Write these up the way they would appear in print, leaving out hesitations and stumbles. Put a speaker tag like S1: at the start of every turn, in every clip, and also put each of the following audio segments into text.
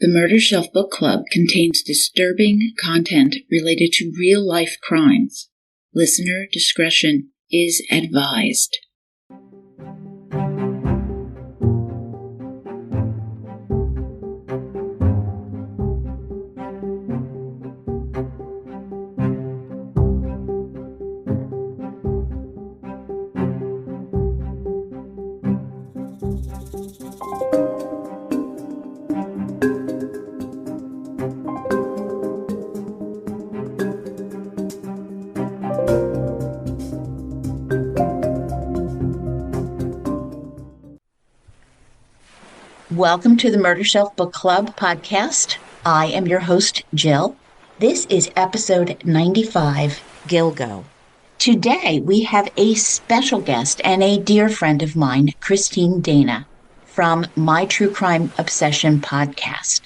S1: The Murder Shelf Book Club contains disturbing content related to real-life crimes. Listener discretion is advised. Welcome to the Murder Shelf Book Club podcast. I am your host, Jill. This is episode 95, Gilgo. Today, we have a special guest and a dear friend of mine, Christine Dana, from My True Crime Obsession podcast.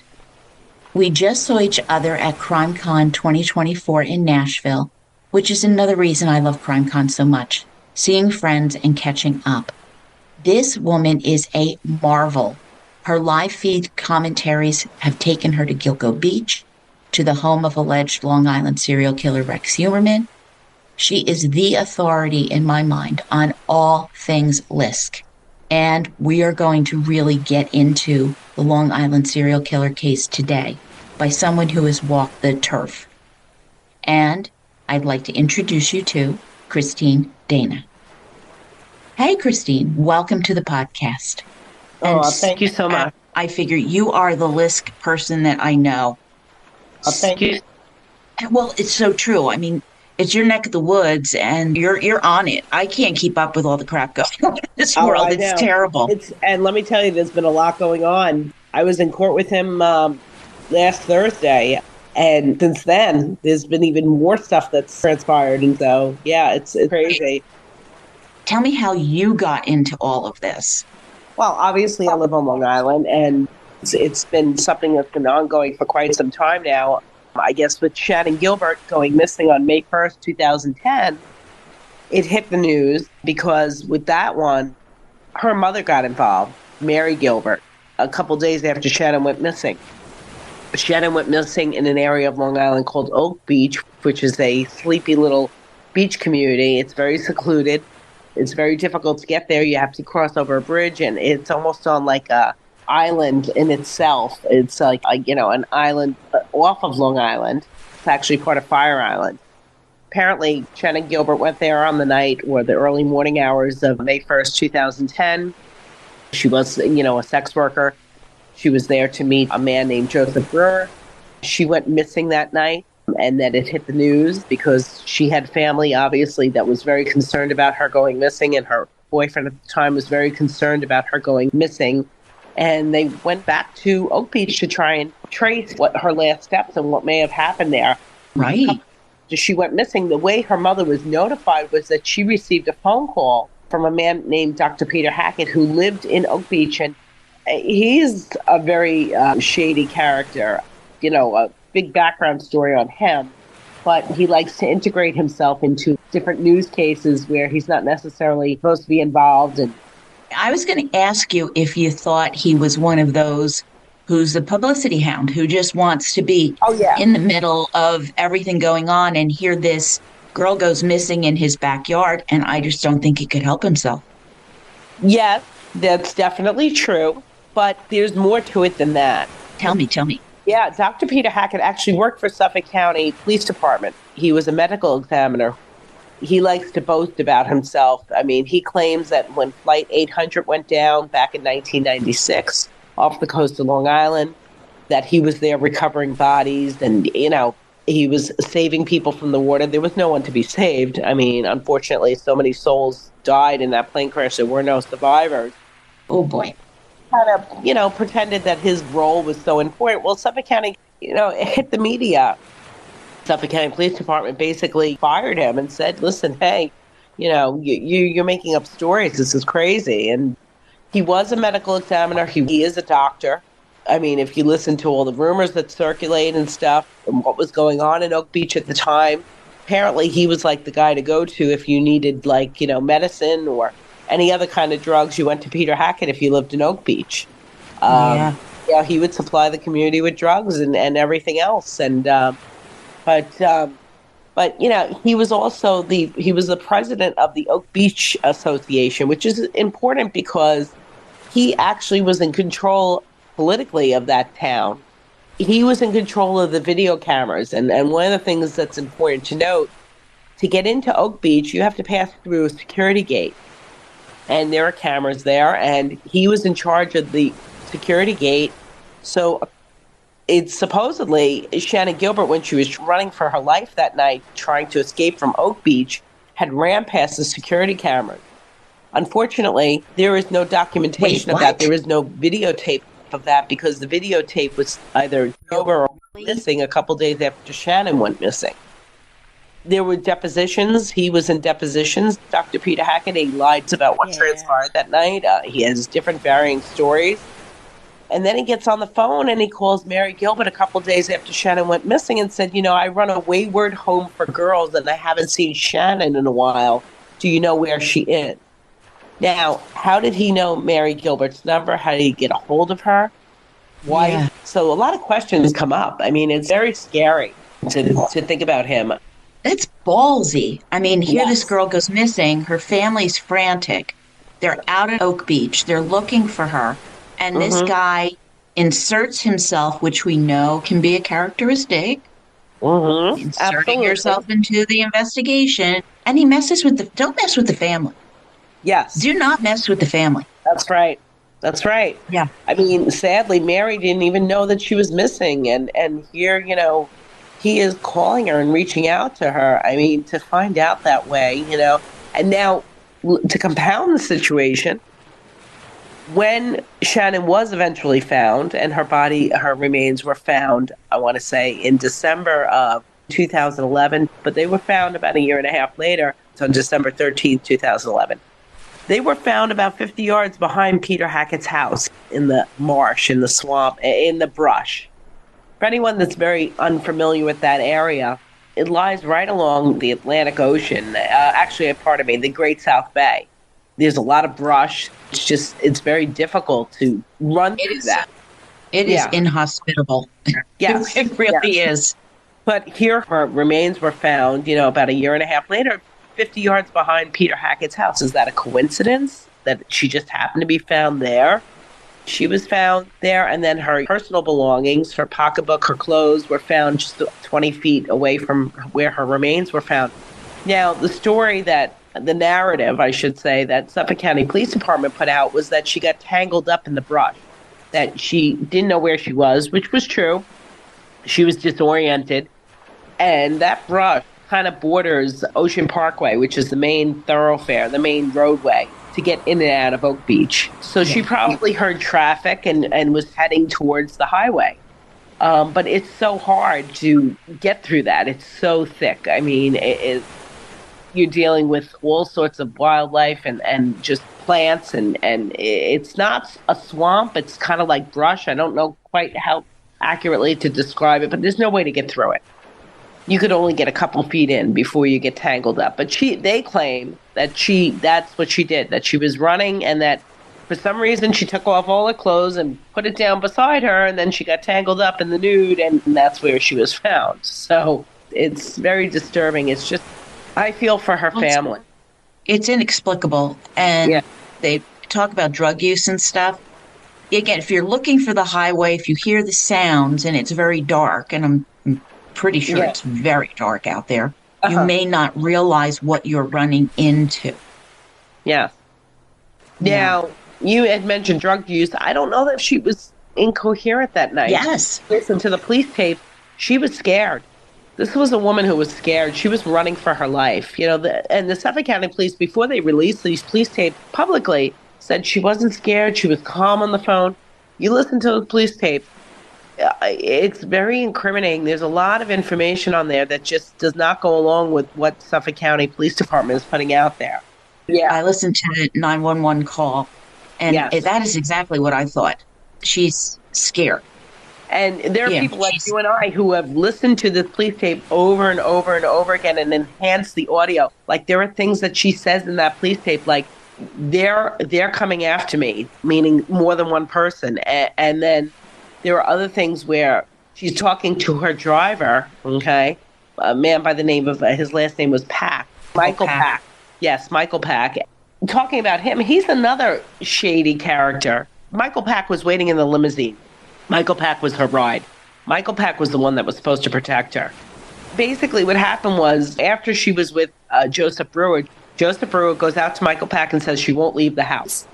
S1: We just saw each other at CrimeCon 2024 in Nashville, which is another reason I love CrimeCon so much, seeing friends and catching up. This woman is a marvel. Her live feed commentaries have taken her to Gilgo Beach, to the home of alleged Long Island serial killer Rex Heuermann. She is the authority in my mind on all things LISK. And we are going to really get into the Long Island serial killer case today by someone who has walked the turf. And I'd like to introduce you to Christine Dana. Hey, Christine, welcome to the podcast.
S2: Thank you so much.
S1: I figure you are the LISK person that I know.
S2: Thank you.
S1: Well, it's so true. I mean, it's your neck of the woods, and you're on it. I can't keep up with all the crap going on in this world. It's terrible.
S2: And let me tell you, there's been a lot going on. I was in court with him last Thursday, and since then, there's been even more stuff that's transpired. And so, yeah, it's crazy.
S1: Tell me how you got into all of this.
S2: Well, obviously, I live on Long Island, and it's been something that's been ongoing for quite some time now. I guess with Shannon Gilbert going missing on May 1st, 2010, it hit the news because with that one, her mother got involved, Mary Gilbert, a couple days after Shannon went missing. Shannon went missing in an area of Long Island called Oak Beach, which is a sleepy little beach community. It's very secluded. It's very difficult to get there. You have to cross over a bridge, and it's almost on like a island in itself. It's like, an island off of Long Island. It's actually part of Fire Island. Apparently, Shannon Gilbert went there on the night or the early morning hours of May 1st, 2010. She was, a sex worker. She was there to meet a man named Joseph Brewer. She went missing that night. And then it hit the news because she had family, obviously, that was very concerned about her going missing. And her boyfriend at the time was very concerned about her going missing. And they went back to Oak Beach to try and trace what her last steps and what may have happened there.
S1: Right.
S2: She went missing. The way her mother was notified was that she received a phone call from a man named Dr. Pewter Hackett, who lived in Oak Beach. And he's a very shady character, a big background story on him, but he likes to integrate himself into different news cases where he's not necessarily supposed to be involved. And
S1: I was going to ask you if you thought he was one of those who's a publicity hound who just wants to be in the middle of everything going on, and here this girl goes missing in his backyard, and I just don't think he could help himself.
S2: Yes, that's definitely true, but there's more to it than that.
S1: Tell me.
S2: Yeah, Dr. Pewter Hackett actually worked for Suffolk County Police Department. He was a medical examiner. He likes to boast about himself. I mean, he claims that when Flight 800 went down back in 1996 off the coast of Long Island, that he was there recovering bodies and, he was saving people from the water. There was no one to be saved. I mean, unfortunately, so many souls died in that plane crash. There were no survivors.
S1: Oh, boy.
S2: Kind of, pretended that his role was so important. Well, Suffolk County, it hit the media. Suffolk County Police Department basically fired him and said, listen, hey, you're making up stories. This is crazy. And he was a medical examiner. He is a doctor. I mean, if you listen to all the rumors that circulate and stuff and what was going on in Oak Beach at the time, apparently he was like the guy to go to if you needed medicine or any other kind of drugs. You went to Pewter Hackett if you lived in Oak Beach. Yeah, he would supply the community with drugs and everything else. But but he was also he was the president of the Oak Beach Association, which is important because he actually was in control politically of that town. He was in control of the video cameras, and one of the things that's important to note, to get into Oak Beach, you have to pass through a security gate, and there are cameras there, and he was in charge of the security gate. So it's supposedly Shannon Gilbert, when she was running for her life that night, trying to escape from Oak Beach, had ran past the security cameras. Unfortunately, there is no documentation of that. There is no videotape of that because the videotape was either over or missing a couple days after Shannon went missing. There were depositions. He was in depositions. Dr. Peter Hackett, he lied about what transpired that night. He has different varying stories. And then he gets on the phone and he calls Mary Gilbert a couple days after Shannon went missing and said, I run a wayward home for girls and I haven't seen Shannon in a while. Do you know where she is? Now, how did he know Mary Gilbert's number? How did he get a hold of her? Why? Yeah. So a lot of questions come up. I mean, it's very scary to think about him.
S1: That's ballsy. I mean, here this girl goes missing. Her family's frantic. They're out at Oak Beach. They're looking for her. And this guy inserts himself, which we know can be a characteristic. Inserting yourself into the investigation. And he messes with don't mess with the family.
S2: Yes.
S1: Do not mess with the family.
S2: That's right. That's right.
S1: Yeah.
S2: I mean, sadly, Mary didn't even know that she was missing. And here, he is calling her and reaching out to her. I mean, to find out that way, And now, to compound the situation, when Shannon was eventually found and her remains were found, I want to say in December of 2011, but they were found about a year and a half later, so on December 13th, 2011. They were found about 50 yards behind Peter Hackett's house in the marsh, in the swamp, in the brush. For anyone that's very unfamiliar with that area, it lies right along the Atlantic Ocean, the Great South Bay. There's a lot of brush. It's very difficult to run through that.
S1: It is inhospitable.
S2: Yes.
S1: It really is.
S2: But here her remains were found, about a year and a half later, 50 yards behind Peter Hackett's house. Is that a coincidence that she just happened to be found there? She was found there, and then her personal belongings, her pocketbook, her clothes were found just 20 feet away from where her remains were found. Now, the narrative, I should say, that Suffolk County Police Department put out was that she got tangled up in the brush, that she didn't know where she was, which was true. She was disoriented, and that brush kind of borders Ocean Parkway, which is the main thoroughfare, the main roadway to get in and out of Oak Beach. So she probably heard traffic and was heading towards the highway. But it's so hard to get through that. It's so thick. I mean, you're dealing with all sorts of wildlife and just plants, and it's not a swamp. It's kind of like brush. I don't know quite how accurately to describe it, but there's no way to get through it. You could only get a couple feet in before you get tangled up. But they claim that that's what she did, that she was running and that for some reason she took off all her clothes and put it down beside her, and then she got tangled up in the nude, and that's where she was found. So it's very disturbing. It's just, I feel for her family.
S1: It's inexplicable. And they talk about drug use and stuff. Again, if you're looking for the highway, if you hear the sounds and it's very dark, and I'm pretty sure it's very dark out there, you may not realize what you're running into.
S2: Yeah. Now, you had mentioned drug use. I don't know that she was incoherent that night.
S1: Yes.
S2: Listen to the police tape. She was scared. This was a woman who was scared. She was running for her life. And the Suffolk County Police, before they released these police tapes publicly, said she wasn't scared. She was calm on the phone. You listen to the police tape. It's very incriminating. There's a lot of information on there that just does not go along with what Suffolk County Police Department is putting out there.
S1: Yeah. I listened to the 911 call, and that is exactly what I thought. She's scared.
S2: And there are people like you and I who have listened to this police tape over and over and over again and enhanced the audio. Like, there are things that she says in that police tape, like, they're coming after me, meaning more than one person. And then There were other things where she's talking to her driver, okay, a man by the name of, his last name was Pack. Michael Pack. Yes, Michael Pack. Talking about him, he's another shady character. Michael Pack was waiting in the limousine. Michael Pack was her bride. Michael Pack was the one that was supposed to protect her. Basically, what happened was after she was with Joseph Brewer goes out to Michael Pack and says she won't leave the house.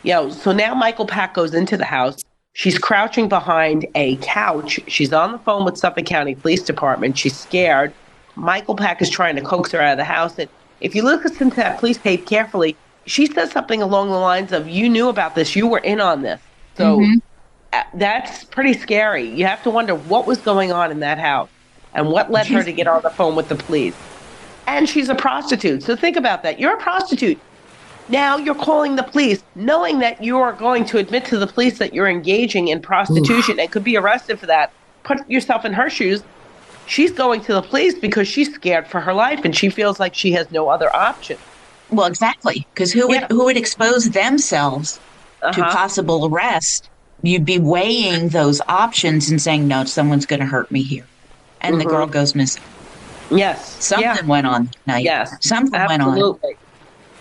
S2: So now Michael Pack goes into the house. She's crouching behind a couch. She's on the phone with Suffolk County Police Department. She's scared. Michael Pack is trying to coax her out of the house. And if you listen to that police tape carefully, she says something along the lines of, you knew about this. You were in on this. So that's pretty scary. You have to wonder what was going on in that house and what led her to get on the phone with the police. And she's a prostitute. So think about that. You're a prostitute. Now you're calling the police, knowing that you are going to admit to the police that you're engaging in prostitution and could be arrested for that. Put yourself in her shoes. She's going to the police because she's scared for her life and she feels like she has no other option.
S1: Well, exactly. Because who would expose themselves to possible arrest? You'd be weighing those options and saying, no, someone's going to hurt me here. And the girl goes missing.
S2: Yes.
S1: Something went on that night.
S2: Yes.
S1: Something went on.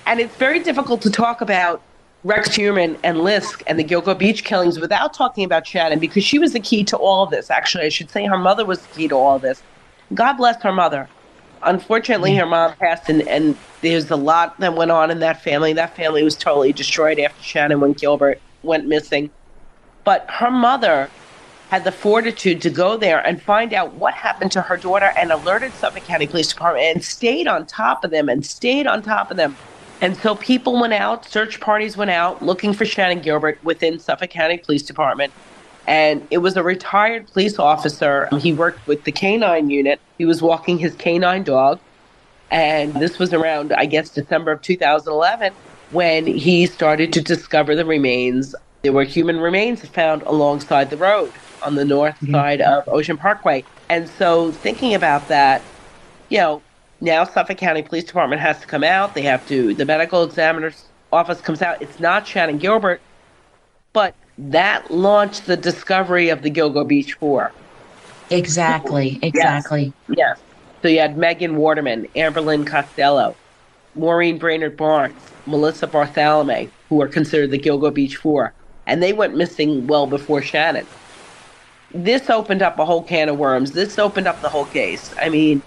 S2: And it's very difficult to talk about Rex Heuermann and LISK and the Gilgo Beach killings without talking about Shannon, because she was the key to all of this. Actually, I should say her mother was the key to all of this. God bless her mother. Unfortunately, her mom passed, and there's a lot that went on in that family. That family was totally destroyed after Shannon when Gilbert went missing. But her mother had the fortitude to go there and find out what happened to her daughter and alerted Suffolk County Police Department and stayed on top of them. And so people went out, search parties went out looking for Shannon Gilbert within Suffolk County Police Department. And it was a retired police officer. He worked with the canine unit. He was walking his canine dog. And this was around, I guess, December of 2011 when he started to discover the remains. There were human remains found alongside the road on the north side of Ocean Parkway. And so thinking about that, now Suffolk County Police Department has to come out. The medical examiner's office comes out. It's not Shannon Gilbert, but that launched the discovery of the Gilgo Beach 4.
S1: Exactly.
S2: Yes. So you had Megan Waterman, Amberlynn Costello, Maureen Brainerd Barnes, Melissa Bartholomew, who are considered the Gilgo Beach 4. And they went missing well before Shannon. This opened up a whole can of worms. This opened up the whole case. I mean,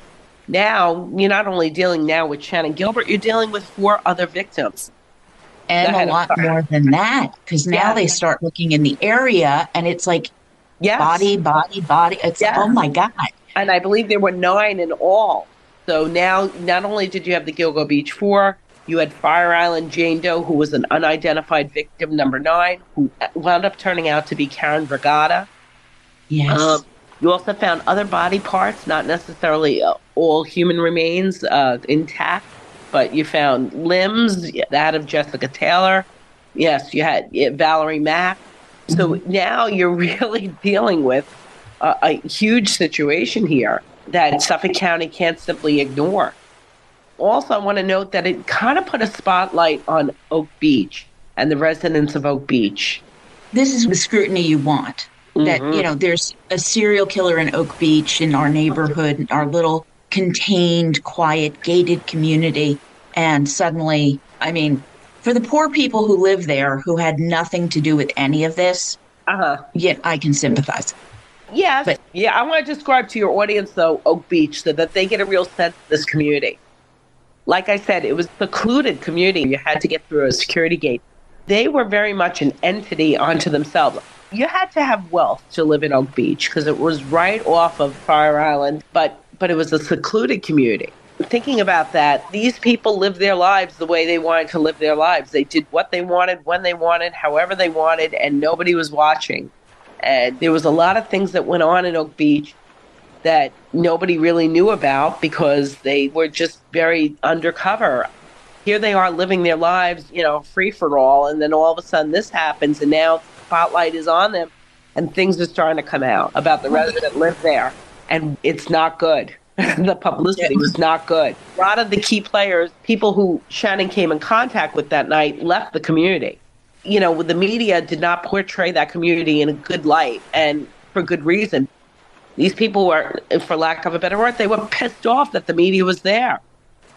S2: now you're not only dealing now with Shannon Gilbert, you're dealing with 4 other victims.
S1: And a lot more than that, because now they start looking in the area and it's like body. It's oh my God.
S2: And I believe there were 9 in all. So now not only did you have the Gilgo Beach 4, you had Fire Island Jane Doe, who was an unidentified victim, number 9, who wound up turning out to be Karen Brigada.
S1: Yes.
S2: You also found other body parts, not necessarily all human remains intact, but you found limbs, that of Jessica Taylor. Yes, you had Valerie Mack. So now you're really dealing with a huge situation here that Suffolk County can't simply ignore. Also, I want to note that it kind of put a spotlight on Oak Beach and the residents of Oak Beach.
S1: This is the scrutiny you want. That, there's a serial killer in Oak Beach in our neighborhood, our little contained, quiet, gated community. And suddenly, I mean, for the poor people who live there who had nothing to do with any of this, yet I can sympathize.
S2: Yes. But, I want to describe to your audience, though, Oak Beach, so that they get a real sense of this community. Like I said, it was a secluded community. You had to get through a security gate. They were very much an entity unto themselves. You had to have wealth to live in Oak Beach because it was right off of Fire Island, but it was a secluded community. Thinking about that, these people lived their lives the way they wanted to live their lives. They did what they wanted, when they wanted, however they wanted, and nobody was watching. And there was a lot of things that went on in Oak Beach that nobody really knew about because they were just very undercover. Here they are living their lives, free for all, and then all of a sudden this happens, and now spotlight is on them and things are starting to come out about the residents that live there, and it's not good. The publicity was not good. A lot of the key players, people who Shannon came in contact with that night, left the community. the media did not portray that community in a good light, and for good reason. These people were, for lack of a better word, they were pissed off that the media was there.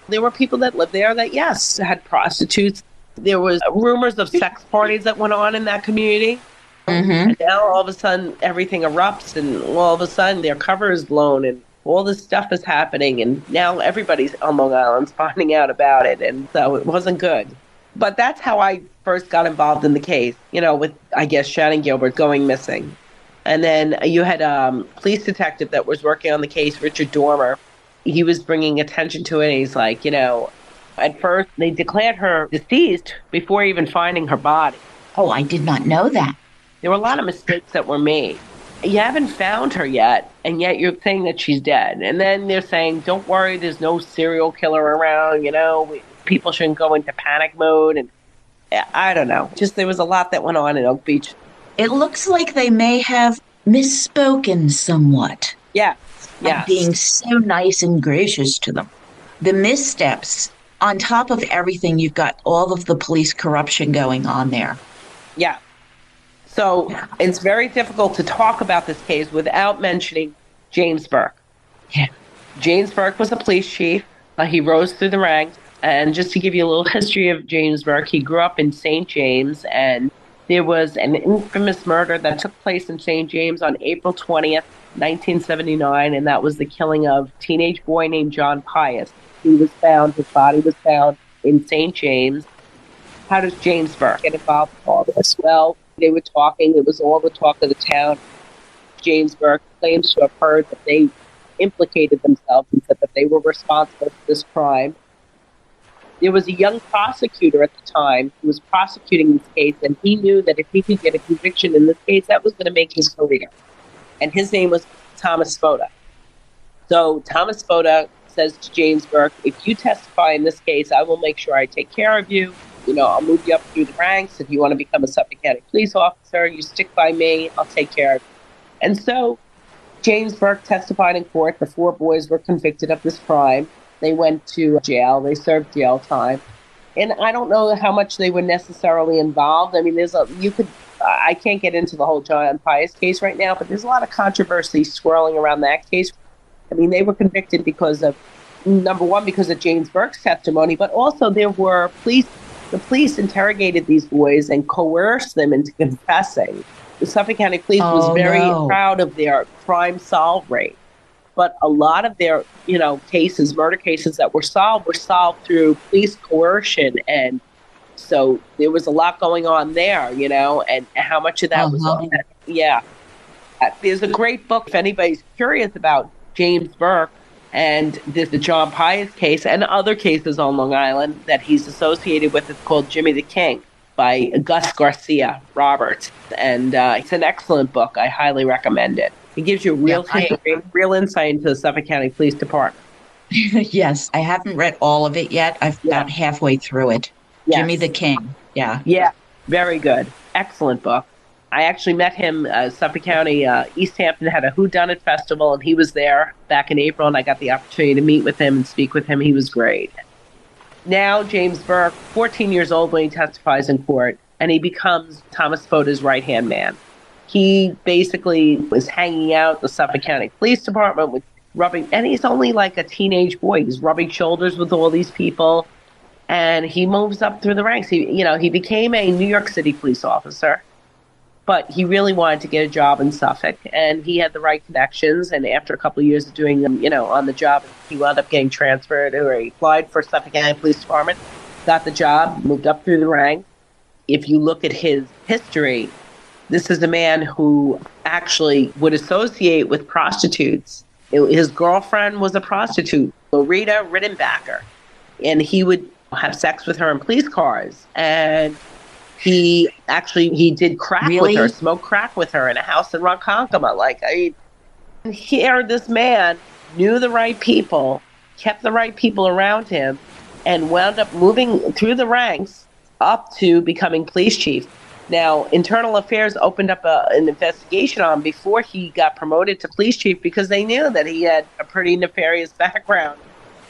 S2: There were people that lived there that, yes, had prostitutes. There was rumors of sex parties that went on in that community.
S1: Mm-hmm.
S2: And now all of a sudden everything erupts, and all of a sudden their cover is blown, and all this stuff is happening. And now everybody's on Long Island's finding out about it. And so it wasn't good. But that's how I first got involved in the case, with, I guess, Shannon Gilbert going missing. And then you had a police detective that was working on the case, Richard Dormer. He was bringing attention to it. And he's like, at first they declared her deceased before even finding her body.
S1: Oh, I did not know that.
S2: There were a lot of mistakes that were made. You haven't found her yet, and yet you're saying that she's dead. And then they're saying, don't worry, there's no serial killer around, people shouldn't go into panic mode. And I don't know. Just there was a lot that went on in Oak Beach.
S1: It looks like they may have misspoken somewhat.
S2: Yeah.
S1: By being so nice and gracious to them. The missteps, on top of everything, you've got all of the police corruption going on there.
S2: Yeah. So it's very difficult to talk about this case without mentioning James Burke.
S1: Yeah.
S2: James Burke was a police chief. He rose through the ranks. And just to give you a little history of James Burke, he grew up in St. James, and there was an infamous murder that took place in St. James on April 20th, 1979, and that was the killing of a teenage boy named John Pius. His body was found in St. James. How does James Burke get involved with all this? Well, they were talking, it was all the talk of the town. James Burke claims to have heard that they implicated themselves and said that they were responsible for this crime. There was a young prosecutor at the time who was prosecuting this case, and he knew that if he could get a conviction in this case, that was going to make his career. And his name was Thomas Spoda. So Thomas Spoda says to James Burke, if you testify in this case, I will make sure I take care of you. I'll move you up through the ranks. If you want to become a Suffolk County police officer, you stick by me, I'll take care of you. And so James Burke testified in court. The 4 boys were convicted of this crime. They went to jail. They served jail time. And I don't know how much they were necessarily involved. I mean, I can't get into the whole John Pius case right now, but there's a lot of controversy swirling around that case. I mean, they were convicted because of, number one, because of James Burke's testimony, but also there were the police interrogated these boys and coerced them into confessing. The Suffolk County Police was very proud of their crime solve rate. But a lot of their, cases, murder cases that were solved through police coercion. And so there was a lot going on there, and how much of that was on that. Yeah. There's a great book, if anybody's curious about James Burke and the John Pius case and other cases on Long Island that he's associated with. It's called Jimmy the King by Gus Garcia Roberts. And it's an excellent book. I highly recommend it. It gives you real insight into the Suffolk County Police Department.
S1: Yes, I haven't read all of it yet. I've got halfway through it. Yes. Jimmy the King. Yeah.
S2: Yeah, very good. Excellent book. I actually met him, Suffolk County, East Hampton had a Whodunit Festival, and he was there back in April, and I got the opportunity to meet with him and speak with him. He was great. Now, James Burke, 14 years old when he testifies in court, and he becomes Thomas Spoda's right-hand man. He basically was hanging out at the Suffolk County Police Department and he's only like a teenage boy. He's rubbing shoulders with all these people, and he moves up through the ranks. He became a New York City police officer, but he really wanted to get a job in Suffolk, and he had the right connections. And after a couple of years of doing them, on the job, he wound up getting transferred, or he applied for Suffolk County Police Department, got the job, moved up through the ranks. If you look at his history, this is a man who actually would associate with prostitutes. His girlfriend was a prostitute, Loretta Rittenbacker, and he would have sex with her in police cars. And he did crack with her, smoked crack with her in a house in Ronkonkoma. This man knew the right people, kept the right people around him, and wound up moving through the ranks up to becoming police chief. Now, Internal Affairs opened up an investigation on him before he got promoted to police chief, because they knew that he had a pretty nefarious background,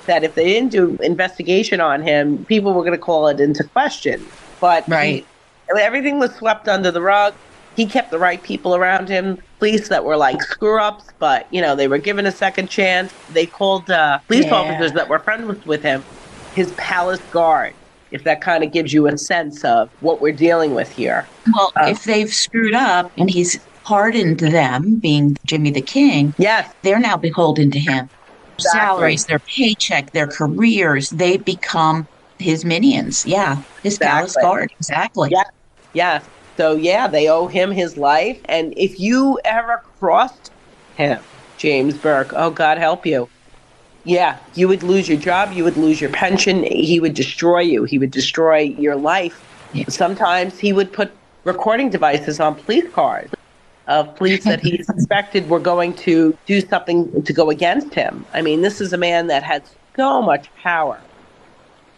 S2: that if they didn't do investigation on him, people were going to call it into question. But Everything was swept under the rug. He kept the right people around him, police that were like screw-ups, but, they were given a second chance. They called police officers that were friends with him his palace guard, if that kind of gives you a sense of what we're dealing with here.
S1: Well, if they've screwed up and he's pardoned them, being Jimmy the King,
S2: yes,
S1: they're now beholden to him.
S2: Exactly.
S1: Salaries, their paycheck, their careers, they become his minions. Yeah, his palace guard. Exactly.
S2: Yeah. So, they owe him his life. And if you ever crossed him, James Burke, oh, God help you. Yeah, you would lose your job. You would lose your pension. He would destroy you. He would destroy your life. Yeah. Sometimes he would put recording devices on police cars of police that he suspected were going to do something to go against him. I mean, this is a man that had so much power.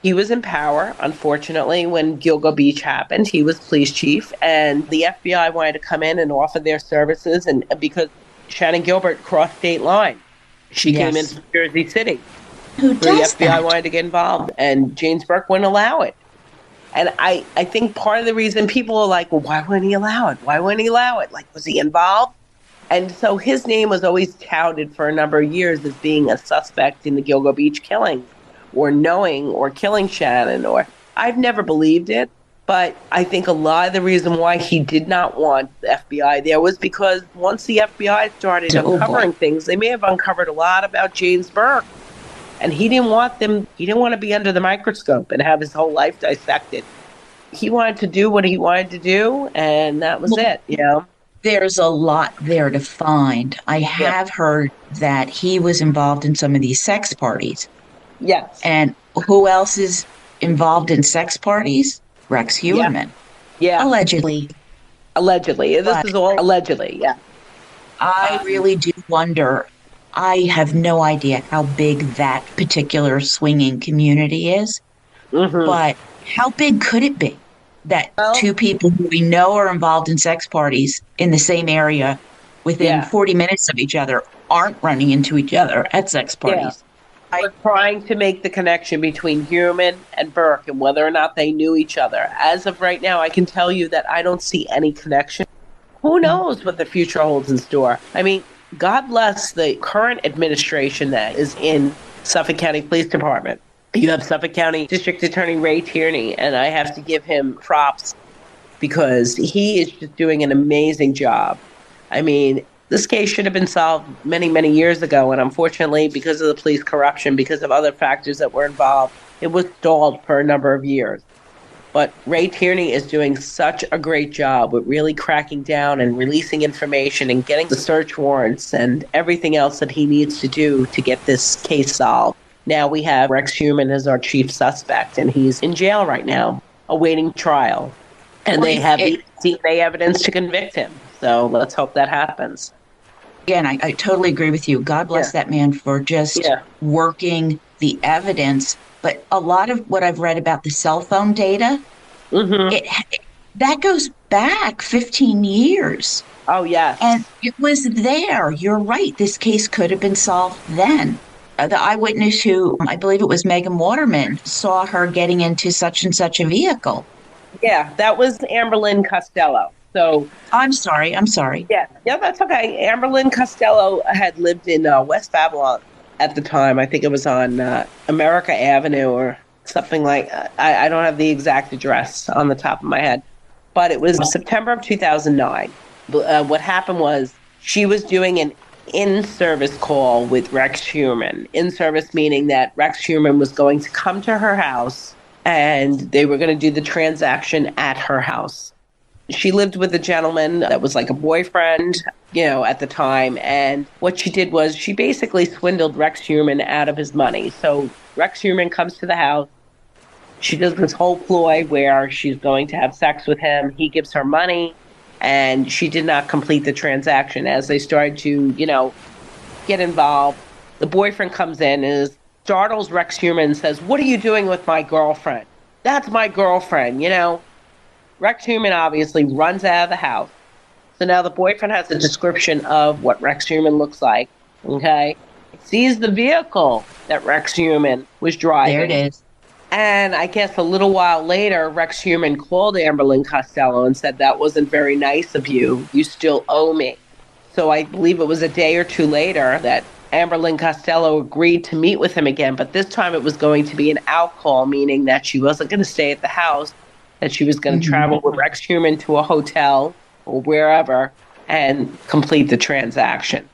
S2: He was in power, unfortunately, when Gilgo Beach happened. He was police chief, and the FBI wanted to come in and offer their services, and because Shannon Gilbert crossed state line. She came into Jersey City.
S1: Who does
S2: the FBI wanted to get involved, and James Burke wouldn't allow it. And I think part of the reason people are like, well, why wouldn't he allow it? Why wouldn't he allow it? Like, was he involved? And so his name was always touted for a number of years as being a suspect in the Gilgo Beach killing, or knowing or killing Shannon. Or I've never believed it, but I think a lot of the reason why he did not want the FBI there was because once the FBI started uncovering things, they may have uncovered a lot about James Burke. And he didn't want to be under the microscope and have his whole life dissected. He wanted to do what he wanted to do, and that was it,
S1: There's a lot there to find. I have heard that he was involved in some of these sex parties.
S2: Yes.
S1: And who else is involved in sex parties? Rex Heuermann.
S2: Yeah.
S1: Allegedly.
S2: This is all allegedly,
S1: I really do wonder. I have no idea how big that particular swinging community is. Mm-hmm. But how big could it be that two people who we know are involved in sex parties in the same area within 40 minutes of each other aren't running into each other at sex parties?
S2: I'm trying to make the connection between Heuermann and Burke and whether or not they knew each other. As of right now, I can tell you that I don't see any connection. Who knows what the future holds in store? I mean, God bless the current administration that is in Suffolk County Police Department. You have Suffolk County District Attorney Ray Tierney, and I have to give him props because he is just doing an amazing job. I mean, this case should have been solved many, many years ago, and unfortunately, because of the police corruption, because of other factors that were involved, it was stalled for a number of years. But Ray Tierney is doing such a great job with really cracking down and releasing information and getting the search warrants and everything else that he needs to do to get this case solved. Now we have Rex Heuermann as our chief suspect, and he's in jail right now, awaiting trial. And they have the DNA evidence to convict him. So let's hope that happens.
S1: Again, I totally agree with you. God bless that man for just working the evidence. But a lot of what I've read about the cell phone data, that goes back 15 years.
S2: Oh, yes.
S1: And it was there. You're right. This case could have been solved then. The eyewitness who, I believe it was Megan Waterman, saw her getting into such and such a vehicle.
S2: Yeah, that was Amberlynn Costello. So
S1: I'm sorry.
S2: Yeah, that's okay. Amberlynn Costello had lived in West Babylon at the time. I think it was on America Avenue or something like that. I don't have the exact address on the top of my head. But it was September of 2009. What happened was she was doing an in-service call with Rex Heuermann. In-service meaning that Rex Heuermann was going to come to her house and they were going to do the transaction at her house. She lived with a gentleman that was like a boyfriend, at the time. And what she did was she basically swindled Rex Heuermann out of his money. So Rex Heuermann comes to the house. She does this whole ploy where she's going to have sex with him. He gives her money, and she did not complete the transaction. As they started to, get involved, the boyfriend comes in and startles Rex Heuermann and says, "What are you doing with my girlfriend?" "That's my girlfriend, Rex Heuermann obviously runs out of the house. So now the boyfriend has a description of what Rex Heuermann looks like, okay? Sees the vehicle that Rex Heuermann was driving.
S1: There it is.
S2: And I guess a little while later, Rex Heuermann called Amberlynn Costello and said, that wasn't very nice of you. You still owe me. So I believe it was a day or two later that Amberlynn Costello agreed to meet with him again. But this time it was going to be an out call, meaning that she wasn't going to stay at the house, that she was going to travel with Rex Heuermann to a hotel or wherever and complete the transaction.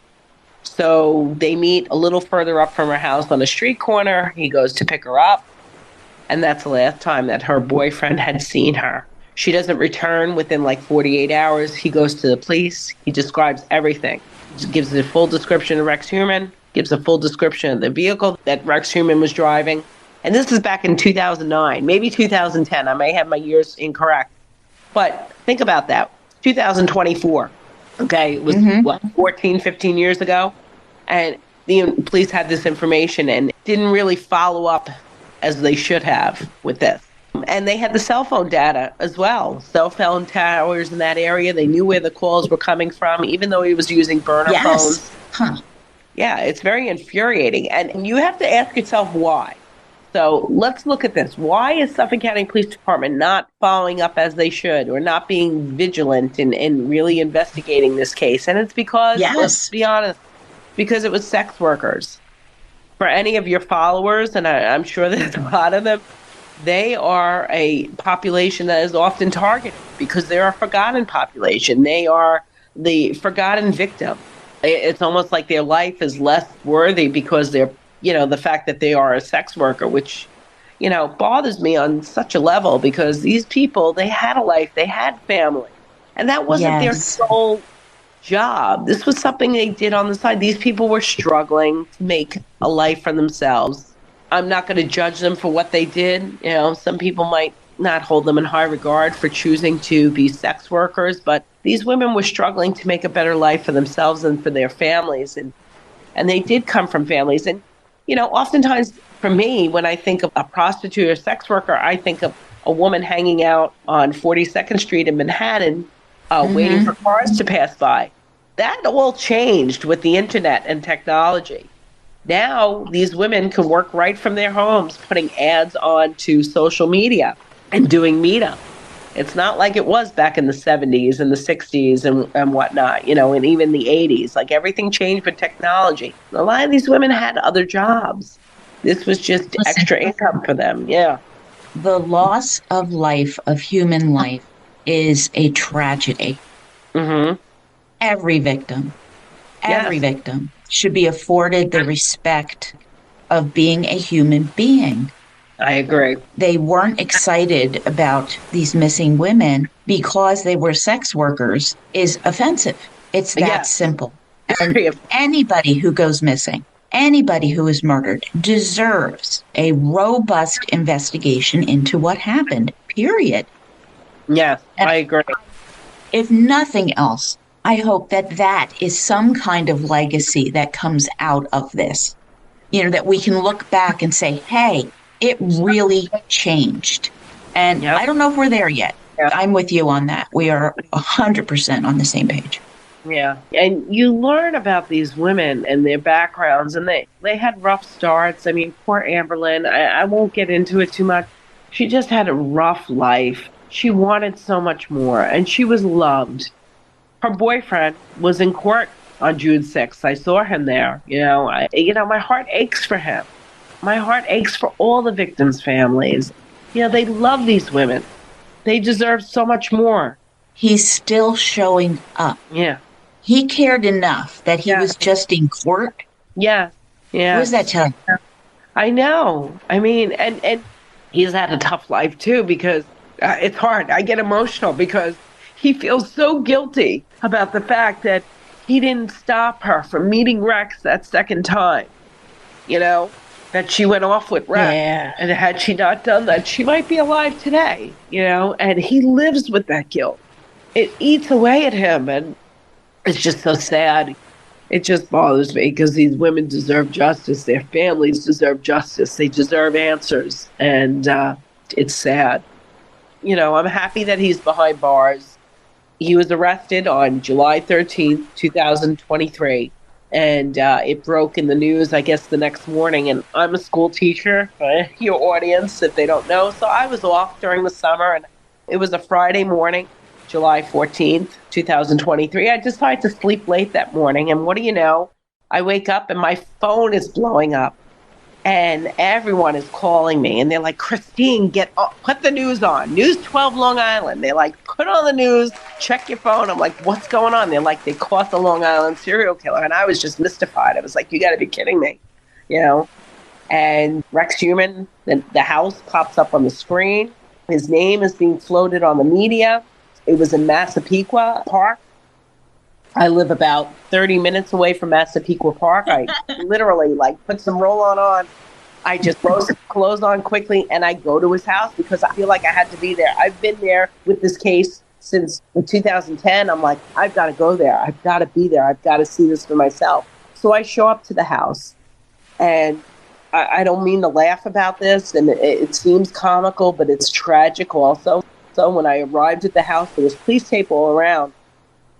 S2: So they meet a little further up from her house on a street corner. He goes to pick her up. And that's the last time that her boyfriend had seen her. She doesn't return within like 48 hours. He goes to the police. He describes everything. He gives a full description of Rex Heuermann, gives a full description of the vehicle that Rex Heuermann was driving. And this is back in 2009, maybe 2010. I may have my years incorrect. But think about that. 2024. Okay, it was, 14, 15 years ago? And the police had this information and didn't really follow up as they should have with this. And they had the cell phone data as well. Cell phone towers in that area. They knew where the calls were coming from, even though he was using burner phones.
S1: Huh.
S2: Yeah, it's very infuriating. And you have to ask yourself why. So let's look at this. Why is Suffolk County Police Department not following up as they should, or not being vigilant in really investigating this case? And it's because, let's be honest, because it was sex workers. For any of your followers, and I'm sure there's a lot of them, they are a population that is often targeted because they're a forgotten population. They are the forgotten victim. It's almost like their life is less worthy because they're, the fact that they are a sex worker, which, bothers me on such a level, because these people, they had a life, they had family, and that wasn't their sole job. This was something they did on the side. These people were struggling to make a life for themselves. I'm not going to judge them for what they did. Some people might not hold them in high regard for choosing to be sex workers, but these women were struggling to make a better life for themselves and for their families. And they did come from families. And, oftentimes for me, when I think of a prostitute or sex worker, I think of a woman hanging out on 42nd Street in Manhattan, waiting for cars to pass by. That all changed with the internet and technology. Now, these women can work right from their homes, putting ads onto social media and doing meetup. It's not like it was back in the 70s and the 60s and whatnot, and even the 80s. Like, everything changed with technology. A lot of these women had other jobs. This was just extra income for them. Yeah.
S1: The loss of life, of human life, is a tragedy. Every victim should be afforded the respect of being a human being.
S2: I agree.
S1: They weren't excited about these missing women because they were sex workers is offensive. It's that simple. And anybody who goes missing, anybody who is murdered, deserves a robust investigation into what happened, period.
S2: Yes, I agree.
S1: If nothing else, I hope that is some kind of legacy that comes out of this. That we can look back and say, hey, it really changed. And I don't know if we're there yet. I'm with you on that. We are 100% on the same page.
S2: Yeah. And you learn about these women and their backgrounds, and they had rough starts. I mean, poor Amberlynn, I won't get into it too much. She just had a rough life. She wanted so much more, and she was loved. Her boyfriend was in court on June 6th. I saw him there. My heart aches for him. My heart aches for all the victims' families. They love these women. They deserve so much more.
S1: He's still showing up.
S2: Yeah.
S1: He cared enough that he was just in court.
S2: Yeah. Yeah.
S1: What does that tell you?
S2: I know. I mean, and he's had a tough life too, because it's hard. I get emotional because he feels so guilty about the fact that he didn't stop her from meeting Rex that second time. That she went off with Rex. Yeah. And had she not done that, she might be alive today, and he lives with that guilt. It eats away at him, and it's just so sad. It just bothers me because these women deserve justice. Their families deserve justice. They deserve answers. And it's sad. I'm happy that he's behind bars. He was arrested on July 13th, 2023. And it broke in the news, I guess, the next morning. And I'm a school teacher, your audience, if they don't know. So I was off during the summer, and it was a Friday morning, July 14th, 2023. I decided to sleep late that morning. And what do you know? I wake up and my phone is blowing up. And everyone is calling me, and they're like, Christine, put the news on. News 12 Long Island. They're like, put on the news, check your phone. I'm like, what's going on? They're like, they caught the Long Island serial killer. And I was just mystified. I was like, you got to be kidding me, you know? And Rex Heuermann, the house pops up on the screen. His name is being floated on the media. It was in Massapequa Park. I live about 30 minutes away from Massapequa Park. I literally put some roll-on on. I just throw some clothes on quickly and I go to his house because I feel like I had to be there. I've been there with this case since 2010. I'm like, I've got to go there. I've got to be there. I've got to see this for myself. So I show up to the house, and I don't mean to laugh about this, and it seems comical, but it's tragic also. So when I arrived at the house, there was police tape all around.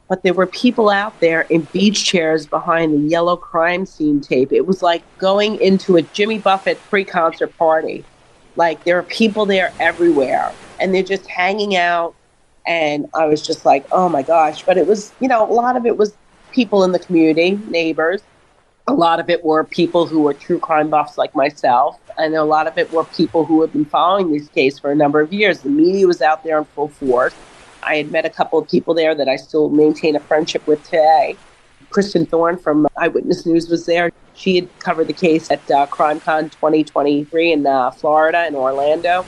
S2: But there were people out there in beach chairs behind the yellow crime scene tape. It was like going into a Jimmy Buffett pre-concert party. Like, there are people there everywhere, and they're just hanging out. And I was just like, oh my gosh. But it was, a lot of it was people in the community, neighbors. A lot of it were people who were true crime buffs like myself. And a lot of it were people who had been following this case for a number of years. The media was out there in full force. I had met a couple of people there that I still maintain a friendship with today. Kristen Thorne from Eyewitness News was there. She had covered the case at CrimeCon 2023 in Florida, in Orlando.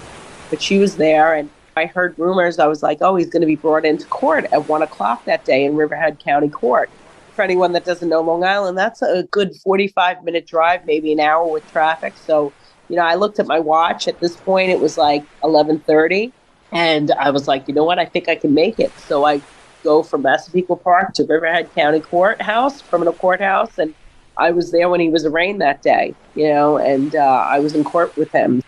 S2: But she was there, and I heard rumors. I was like, oh, he's going to be brought into court at 1 o'clock that day in Riverhead County Court. For anyone that doesn't know Long Island, that's a good 45-minute drive, maybe an hour with traffic. So, I looked at my watch. At this point, it was like 11:30. And I was like, you know what? I think I can make it. So I go from Massapequa Park to Riverhead County Courthouse, criminal courthouse. And I was there when he was arraigned that day, and I was in court with him.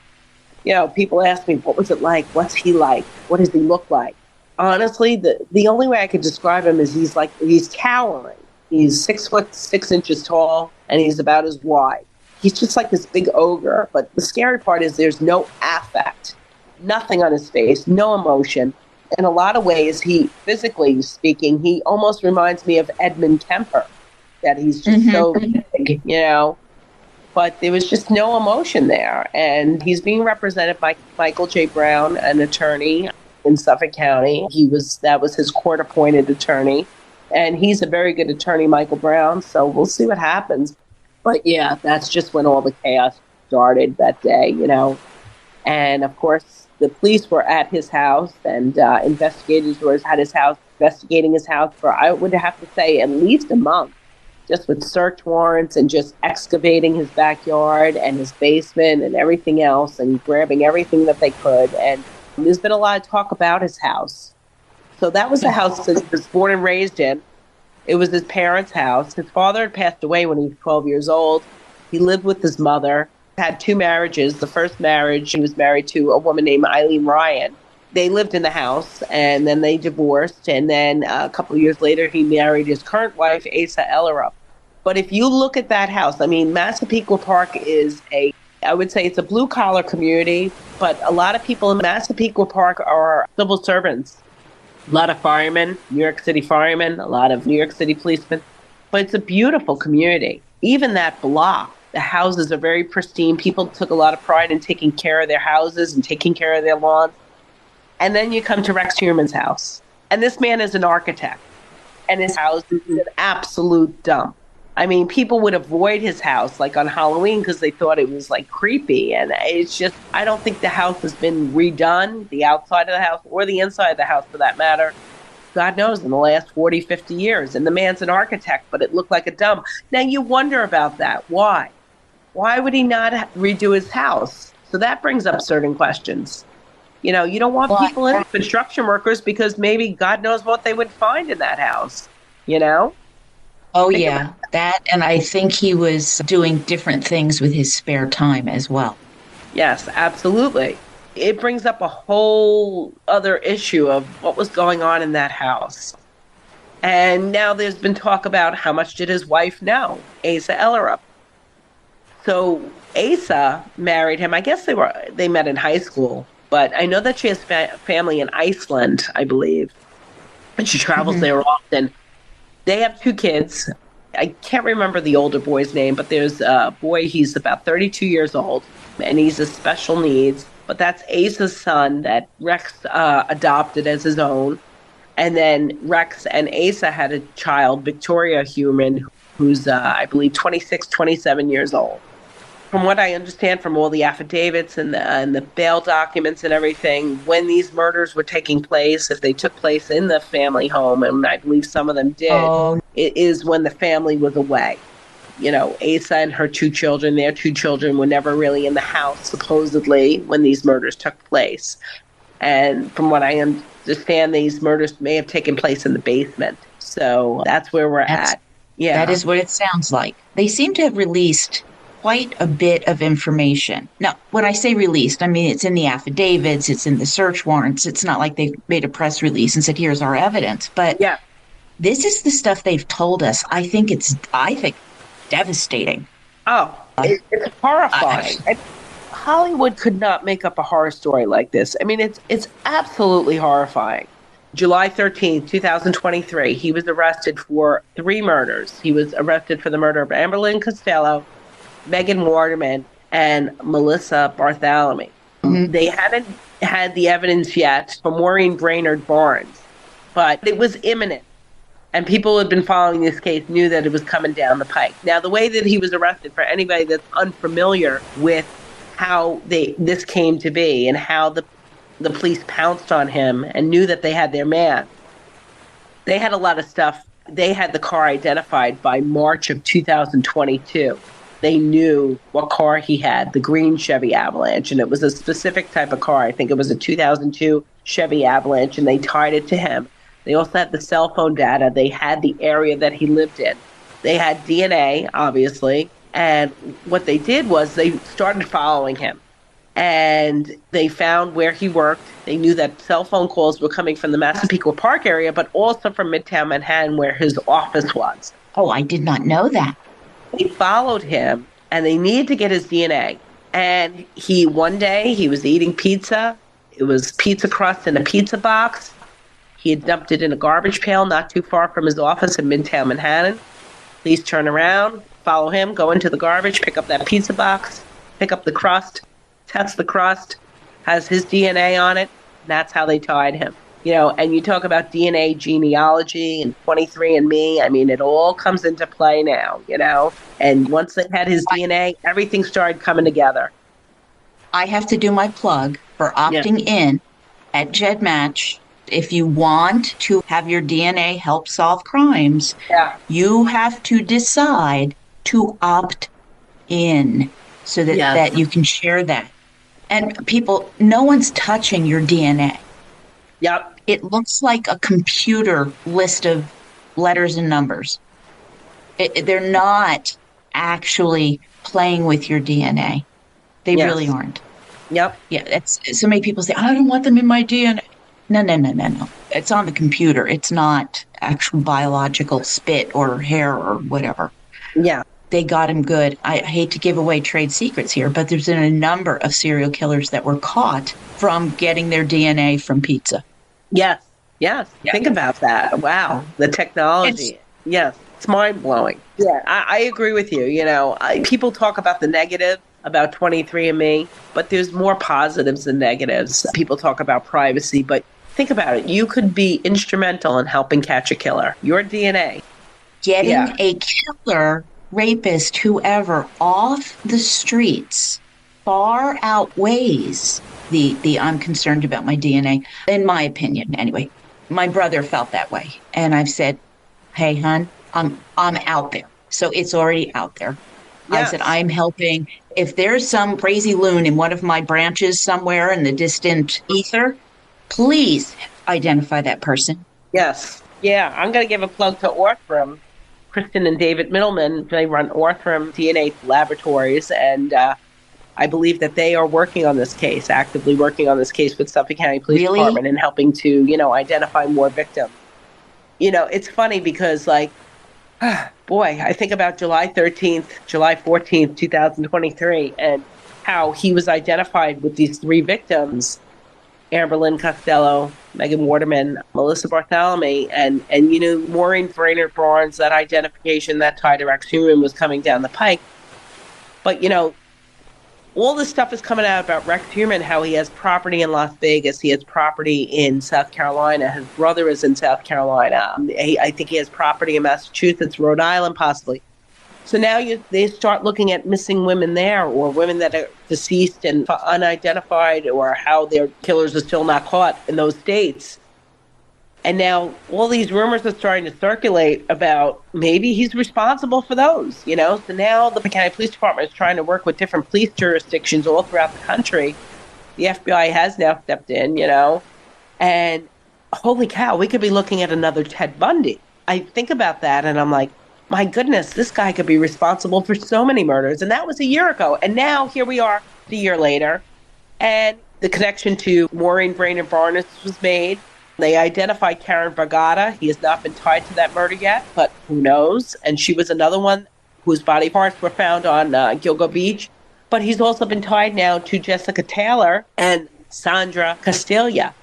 S2: People ask me, what was it like? What's he like? What does he look like? Honestly, the only way I could describe him is he's towering. He's 6'6" tall, and he's about as wide. He's just like this big ogre. But the scary part is there's no affect. Nothing on his face, no emotion. In a lot of ways, physically speaking, he almost reminds me of Edmund Kemper, that he's just so big, But there was just no emotion there. And he's being represented by Michael J. Brown, an attorney in Suffolk County. That was his court-appointed attorney. And he's a very good attorney, Michael Brown, so we'll see what happens. But yeah, that's just when all the chaos started that day, And of course, the police were at his house, and investigators were at his house, investigating his house for, I would have to say, at least a month, just with search warrants and just excavating his backyard and his basement and everything else and grabbing everything that they could. And there's been a lot of talk about his house. So that was the house that he was born and raised in. It was his parents' house. His father had passed away when he was 12 years old. He lived with his mother. Had 2 marriages. The first marriage, he was married to a woman named Eileen Ryan. They lived in the house, and then they divorced. And then a couple of years later, he married his current wife, Asa Ellerup. But if you look at that house, Massapequa Park is I would say it's a blue-collar community, but a lot of people in Massapequa Park are civil servants. A lot of firemen, New York City firemen, a lot of New York City policemen. But it's a beautiful community. Even that block. The houses are very pristine. People took a lot of pride in taking care of their houses and taking care of their lawns. And then you come to Rex Heuermann's house. And this man is an architect. And his house is an absolute dump. People would avoid his house on Halloween because they thought it was creepy. And it's just, I don't think the house has been redone, the outside of the house or the inside of the house for that matter. God knows, in the last 40, 50 years. And the man's an architect, but it looked like a dump. Now you wonder about that. Why? Why would he not redo his house? So that brings up certain questions. You don't want people in, construction workers, because maybe God knows what they would find in that house,
S1: Oh, yeah, that. And I think he was doing different things with his spare time as well.
S2: Yes, absolutely. It brings up a whole other issue of what was going on in that house. And now there's been talk about how much did his wife know, Asa Ellerup. So Asa married him. I guess they met in high school, but I know that she has family in Iceland, I believe, and she travels
S1: Mhm.
S2: there often. They have two kids. I can't remember the older boy's name, but there's a boy, he's about 32 years old, and he's a special needs. But that's Asa's son that Rex adopted as his own. And then Rex and Asa had a child, Victoria Heuermann, who's, I believe, 26, 27 years old. From what I understand from all the affidavits and the bail documents and everything, when these murders were taking place, if they took place in the family home, and I believe some of them did,
S1: Oh,
S2: it is when the family was away. You know, Asa and her two children, their two children were never really in the house, supposedly, when these murders took place. And from what I understand, these murders may have taken place in the basement. So that's where we're
S1: that's
S2: at.
S1: that
S2: Yeah.
S1: is what it sounds like. They seem to have released quite a bit of information. Now, when I say released, I mean it's in the affidavits, it's in the search warrants. It's not like they made a press release and said, "Here's our evidence." But
S2: Yeah.
S1: this is the stuff they've told us. I think devastating.
S2: Oh, it's
S1: I,
S2: horrifying. Hollywood could not make up a horror story like this. I mean, it's absolutely horrifying. July 13th, 2023, he was arrested for three murders. He was arrested for the murder of Amberlynn Costello, Megan Waterman, and Melissa Bartholomew.
S1: mhm.
S2: They hadn't had the evidence yet for Maureen Brainerd Barnes, but it was imminent. And people who had been following this case knew that it was coming down the pike. Now, the way that he was arrested, for anybody that's unfamiliar with how this came to be and how the police pounced on him and knew that they had their man, they had a lot of stuff. They had the car identified by March of 2022. They knew what car he had, the green Chevy Avalanche, and it was a specific type of car. I think it was a 2002 Chevy Avalanche, and they tied it to him. They also had the cell phone data. They had the area that he lived in. They had DNA, obviously. And what they did was they started following him. And they found where he worked. They knew that cell phone calls were coming from the Massapequa Park area, but also from Midtown Manhattan, where his office was.
S1: Oh, I did not know that.
S2: They followed him, and they needed to get his DNA. And one day, he was eating pizza. It was pizza crust in a pizza box. He had dumped it in a garbage pail not too far from his office in Midtown Manhattan. Police turn around, follow him, go into the garbage, pick up that pizza box, pick up the crust, test the crust, has his DNA on it. That's how they tied him. You know, and you talk about DNA genealogy and 23andMe. I mean, it all comes into play now, you know. And once they had his DNA, everything started coming together.
S1: I have to do my plug for
S2: Yeah.
S1: opting in at GEDmatch. If you want to have your DNA help solve crimes,
S2: Yeah.
S1: you have to decide to opt in so
S2: Yes.
S1: that you can share that. And people, no one's touching your DNA.
S2: Yep.
S1: It looks like a computer list of letters and numbers. They're not actually playing with your DNA. They really
S2: Yes.
S1: aren't.
S2: Yep.
S1: Yeah, that's so many people say, I don't want them in my DNA. No, no, no, no, no. It's on the computer. It's not actual biological spit or hair or whatever.
S2: Yeah.
S1: They got him good. I hate to give away trade secrets here, but there's been a number of serial killers that were caught from getting their DNA from pizza.
S2: Yes. Yes.
S1: Yeah.
S2: Think about that. Wow. The technology. Yes. It's mind blowing. Yeah. I agree with you. You know, people talk about the negative about 23andMe, but there's more positives than negatives. People talk about privacy, but think about it. You could be instrumental in helping catch a killer. Your DNA.
S1: Getting a killer, rapist, whoever off the streets far outweighs the I'm concerned about my DNA, in my opinion. Anyway, my brother felt that way, and I've said, "Hey, hon, I'm out there, so it's already out there."
S2: Yes.
S1: I said, "I'm helping. If there's some crazy loon in one of my branches somewhere in the distant ether, please identify that person."
S2: Yes. Yeah. I'm going to give a plug to Orthram. Kristen and David Middleman, they run Orthram DNA Laboratories, and I believe that they are working on this case, actively working on this case with Suffolk County Police Department and helping to, you know, identify more victims. It's funny because, like, boy, I think about July 13th, July 14th, 2023, and how he was identified with these three victims: Amber Lynn Costello, Megan Waterman, Melissa Bartholomew, and Maureen Brainerd Barnes. That identification, that tie to Rex Heuermann was coming down the pike. But all this stuff is coming out about Rex Heuermann, how he has property in Las Vegas, he has property in South Carolina, his brother is in South Carolina. I think he has property in Massachusetts, Rhode Island, possibly. So now they start looking at missing women there, or women that are deceased and unidentified, or how their killers are still not caught in those states. And now all these rumors are starting to circulate about maybe he's responsible for those, So now the County Police Department is trying to work with different police jurisdictions all throughout the country. The FBI has now stepped in, and holy cow, we could be looking at another Ted Bundy. I think about that and I'm like, my goodness, this guy could be responsible for so many murders. And that was a year ago. And now here we are a year later. And the connection to Maureen Brainerd Barnes was made. They identified Karen Bragada. He has not been tied to that murder yet, but who knows? And she was another one whose body parts were found on Gilgo Beach. But he's also been tied now to Jessica Taylor and Sandra Castilla,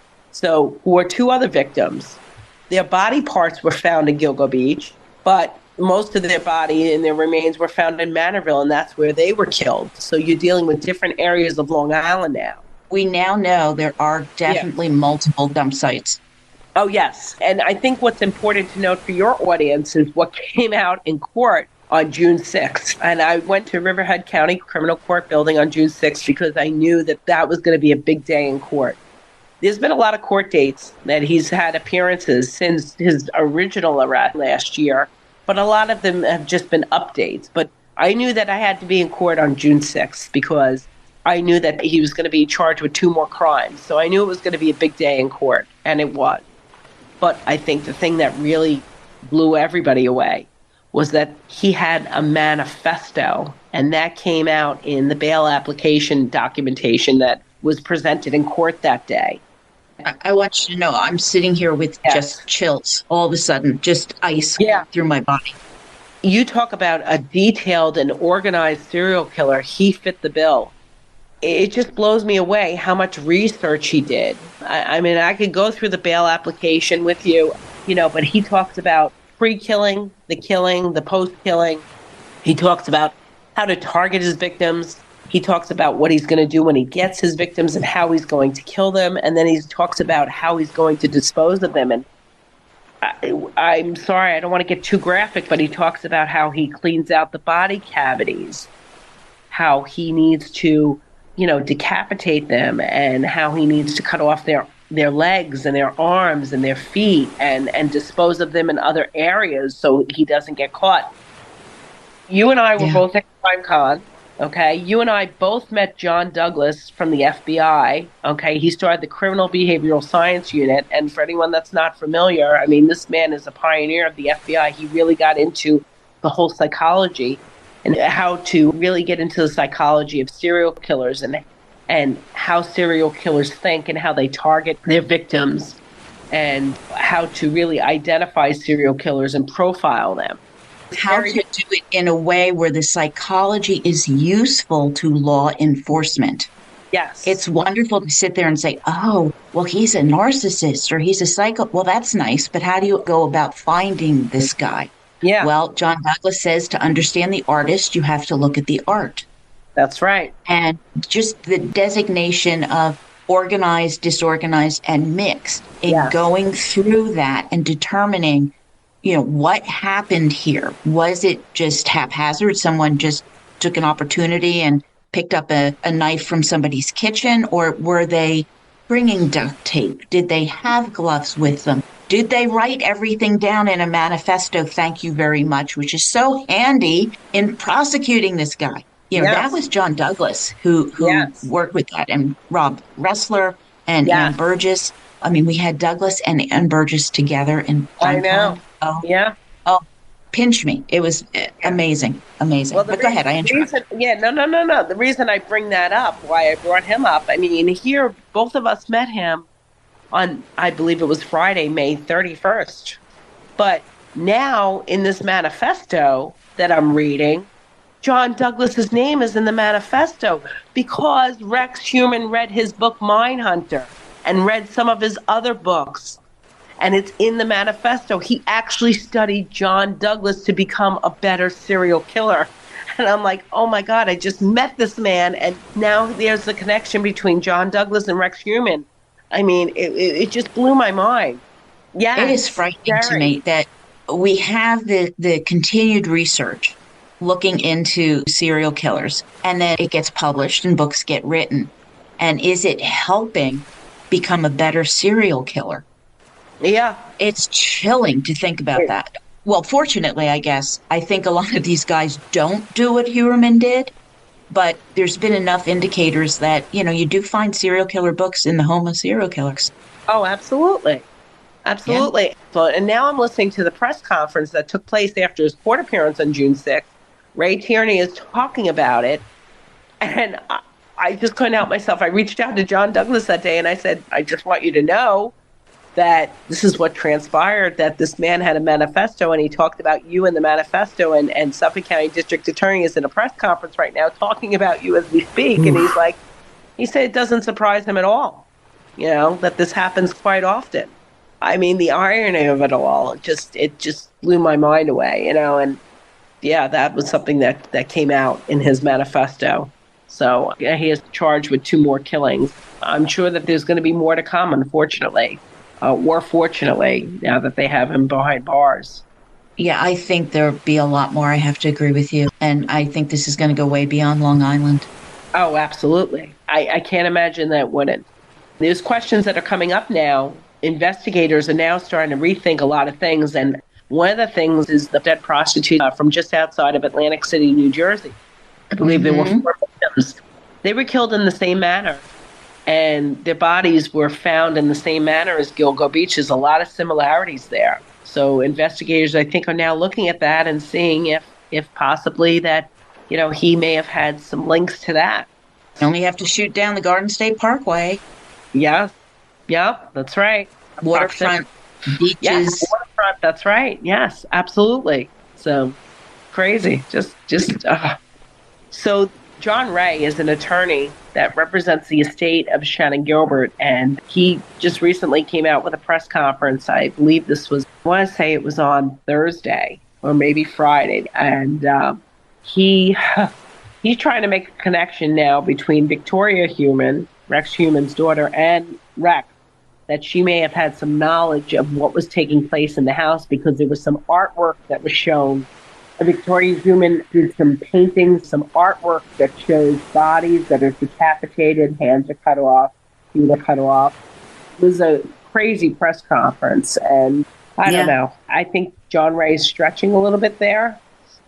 S2: who are two other victims. Their body parts were found in Gilgo Beach, but most of their body and their remains were found in Manorville, and that's where they were killed. So you're dealing with different areas of Long Island now.
S1: We now know there are definitely multiple dump sites.
S2: Oh, yes. And I think what's important to note for your audience is what came out in court on June 6th. And I went to Riverhead County Criminal Court building on June 6th because I knew that was going to be a big day in court. There's been a lot of court dates that he's had appearances since his original arrest last year, but a lot of them have just been updates. But I knew that I had to be in court on June 6th because I knew that he was going to be charged with 2 more crimes. So I knew it was going to be a big day in court, and it was. But I think the thing that really blew everybody away was that he had a manifesto, and that came out in the bail application documentation that was presented in court that day.
S1: I want you to know I'm sitting here with just chills all of a sudden, just ice through my body.
S2: You talk about a detailed and organized serial killer. He fit the bill. It just blows me away how much research he did. I mean, I could go through the bail application with you, but he talks about pre-killing, the post-killing. He talks about how to target his victims. He talks about what he's going to do when he gets his victims and how he's going to kill them. And then he talks about how he's going to dispose of them. And I'm sorry, I don't want to get too graphic, but he talks about how he cleans out the body cavities, how he needs to decapitate them, and how he needs to cut off their legs and their arms and their feet and dispose of them in other areas so he doesn't get caught. You and I were both at CrimeCon, okay? You and I both met John Douglas from the FBI, okay? He started the Criminal Behavioral Science Unit, and for anyone that's not familiar, I mean, this man is a pioneer of the FBI. He really got into the whole psychology and how to really get into the psychology of serial killers and how serial killers think and how they target their victims and how to really identify serial killers and profile them.
S1: How to do it in a way where the psychology is useful to law enforcement.
S2: Yes.
S1: It's wonderful to sit there and say, oh, well, he's a narcissist or he's a psycho. Well, that's nice, but how do you go about finding this guy?
S2: Yeah.
S1: Well, John Douglas says to understand the artist, you have to look at the art.
S2: That's right.
S1: And just the designation of organized, disorganized, and mixed in going through that and determining, what happened here. Was it just haphazard? Someone just took an opportunity and picked up a knife from somebody's kitchen? Or were they bringing duct tape? Did they have gloves with them? Did they write everything down in a manifesto? Thank you very much, which is so handy in prosecuting this guy. That was John Douglas who worked with that, and Rob Ressler and Ann Burgess. I mean, we had Douglas and Ann Burgess together in
S2: I know.
S1: Oh, yeah. Oh, pinch me. It was amazing. Well, but go ahead. I interrupted.
S2: No. The reason I bring that up, why I brought him up, I mean, here, both of us met him on, I believe it was Friday, May 31st. But now in this manifesto that I'm reading, John Douglas's name is in the manifesto because Rex Heuermann read his book Mindhunter and read some of his other books, and it's in the manifesto. He actually studied John Douglas to become a better serial killer. And I'm like, oh my God, I just met this man, and now there's the connection between John Douglas and Rex Heuermann. I mean, it just blew my mind.
S1: It is
S2: Yes,
S1: frightening to
S2: very.
S1: me that we have the continued research looking into serial killers, and then it gets published and books get written. And is it helping become a better serial killer?
S2: Yeah.
S1: It's chilling to think about that. Well, fortunately, I guess, I think a lot of these guys don't do what Heuermann did, but there's been enough indicators that, you do find serial killer books in the home of serial killers.
S2: Oh, absolutely.
S1: Yeah.
S2: Absolutely. So, and now I'm listening to the press conference that took place after his court appearance on June 6th. Ray Tierney is talking about it. And I just couldn't help myself. I reached out to John Douglas that day and I said, I just want you to know that this is what transpired, that this man had a manifesto and he talked about you in the manifesto, and Suffolk County District Attorney is in a press conference right now talking about you as we speak. And he said it doesn't surprise him at all, that this happens quite often. I mean, the irony of it all, it just blew my mind away, and yeah, that was something that came out in his manifesto. So yeah, he is charged with 2 more killings. I'm sure that there's going to be more to come, unfortunately. Or fortunately, now that they have him behind bars.
S1: Yeah, I think there'll be a lot more. I have to agree with you. And I think this is going to go way beyond Long Island.
S2: Oh, absolutely. I can't imagine that wouldn't. There's questions that are coming up now. Investigators are now starting to rethink a lot of things. And one of the things is the dead prostitute from just outside of Atlantic City, New Jersey. I believe there were 4 victims. They were killed in the same manner. And their bodies were found in the same manner as Gilgo Beach. There's a lot of similarities there. So investigators, I think, are now looking at that and seeing if possibly that, he may have had some links to that.
S1: You only have to shoot down the Garden State Parkway.
S2: Yeah. Yep, that's right.
S1: Waterfront, beaches.
S2: Yes, waterfront, that's right. Yes, absolutely. So crazy. So John Ray is an attorney that represents the estate of Shannon Gilbert, and he just recently came out with a press conference. I believe this was, I want to say it was on Thursday or maybe Friday, and he's trying to make a connection now between Victoria Heuermann, Rex Heuermann's daughter, and Rex, that she may have had some knowledge of what was taking place in the house because there was some artwork that was shown. Victoria Heuermann did some paintings, some artwork that shows bodies that are decapitated, hands are cut off, feet are cut off. It was a crazy press conference, and I don't know. I think John Ray is stretching a little bit there,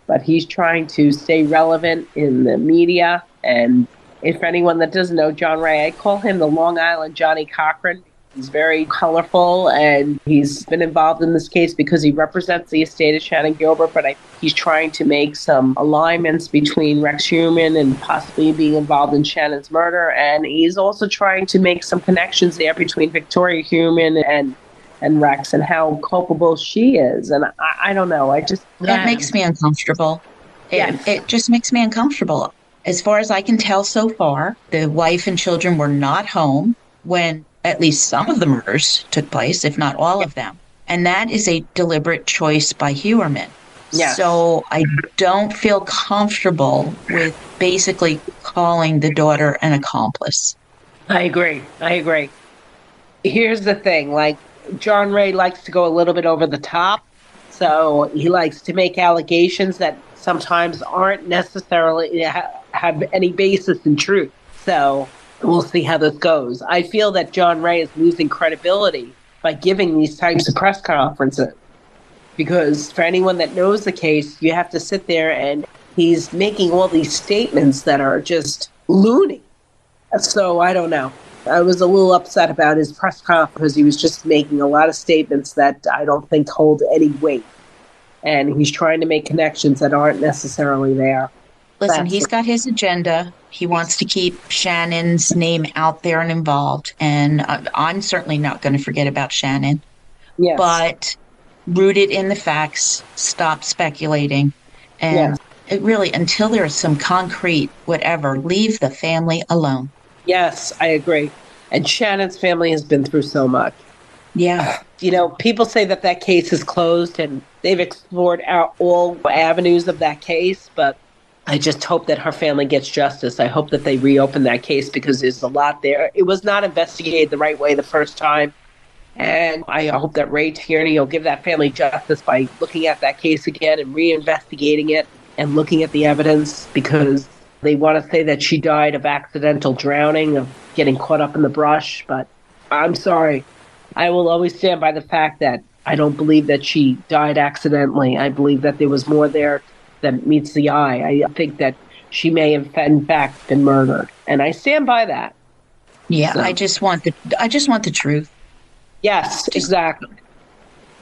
S2: but he's trying to stay relevant in the media. And if anyone that doesn't know John Ray, I call him the Long Island Johnny Cochran. He's very colorful, and he's been involved in this case because he represents the estate of Shannon Gilbert, but he's trying to make some alignments between Rex Heuermann and possibly being involved in Shannon's murder, and he's also trying to make some connections there between Victoria Heuermann and Rex and how culpable she is. And I don't know.
S1: That makes me uncomfortable.
S2: Yes.
S1: It just makes me uncomfortable. As far as I can tell so far, the wife and children were not home when at least some of the murders took place, if not all of them. And that is a deliberate choice by Heuermann. Yes. So I don't feel comfortable with basically calling the daughter an accomplice.
S2: I agree. Here's the thing, John Ray likes to go a little bit over the top. So he likes to make allegations that sometimes aren't necessarily have any basis in truth. So we'll see how this goes. I feel that John Ray is losing credibility by giving these types of press conferences. Because for anyone that knows the case, you have to sit there and he's making all these statements that are just loony. So I don't know. I was a little upset about his press conference because he was just making a lot of statements that I don't think hold any weight. And he's trying to make connections that aren't necessarily there.
S1: Listen, he's got his agenda. He wants to keep Shannon's name out there and involved. And I'm certainly not going to forget about Shannon.
S2: Yes.
S1: But root it in the facts, stop speculating, and
S2: Yes.
S1: it really, until there's some concrete whatever, leave the family alone.
S2: Yes, I agree. And Shannon's family has been through so much.
S1: Yeah.
S2: People say that that case is closed and they've explored all avenues of that case, but I just hope that her family gets justice. I hope that they reopen that case because there's a lot there. It was not investigated the right way the first time. And I hope that Ray Tierney will give that family justice by looking at that case again and reinvestigating it and looking at the evidence, because they want to say that she died of accidental drowning, of getting caught up in the brush. But I'm sorry. I will always stand by the fact that I don't believe that she died accidentally. I believe that there was more there than meets the eye. I think that she may have, in fact, been murdered. And I stand by that.
S1: Yeah,
S2: So.
S1: I just want the truth.
S2: Yes, exactly.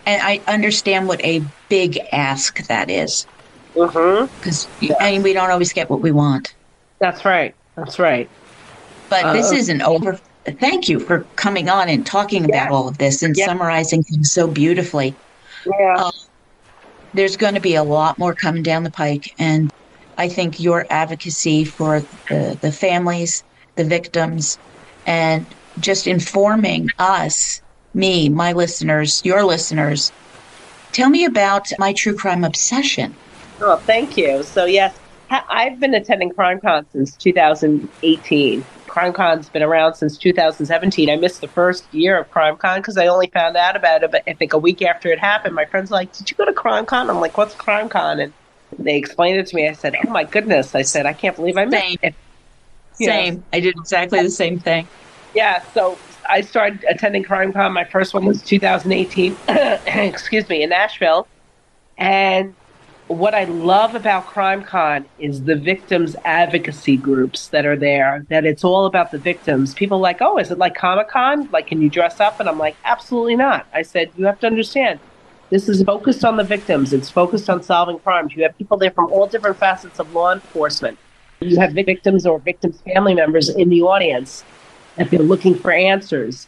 S1: And I understand what a big ask that is. Because we don't always get what we want.
S2: That's right. That's right.
S1: But this isn't over. Thank you for coming on and talking about all of this and summarizing things so beautifully.
S2: Yeah.
S1: There's going to be a lot more coming down the pike. And I think your advocacy for the families, the victims, and just informing us, me, my listeners, your listeners. Tell me about my true crime obsession.
S2: Oh, thank you. So, yes, I've been attending CrimeCon since 2018. CrimeCon's been around since 2017. I missed the first year of CrimeCon because I only found out about it, I think, a week after it happened. My friends were like, "Did you go to CrimeCon?" I'm like, "What's CrimeCon?" And they explained it to me. I said, "Oh, my goodness." I said, "I can't believe I missed it."
S1: Same. I did exactly the same thing.
S2: Yeah, so I started attending CrimeCon. My first one was 2018, excuse me, in Nashville. And what I love about CrimeCon is the victims advocacy groups that are there, that it's all about the victims. People are like, "Oh, is it like Comic-Con? Like, can you dress up?" And I'm like, "Absolutely not." I said, "You have to understand, this is focused on the victims. It's focused on solving crimes. You have people there from all different facets of law enforcement. You have victims or victims' family members in the audience, that they're looking for answers."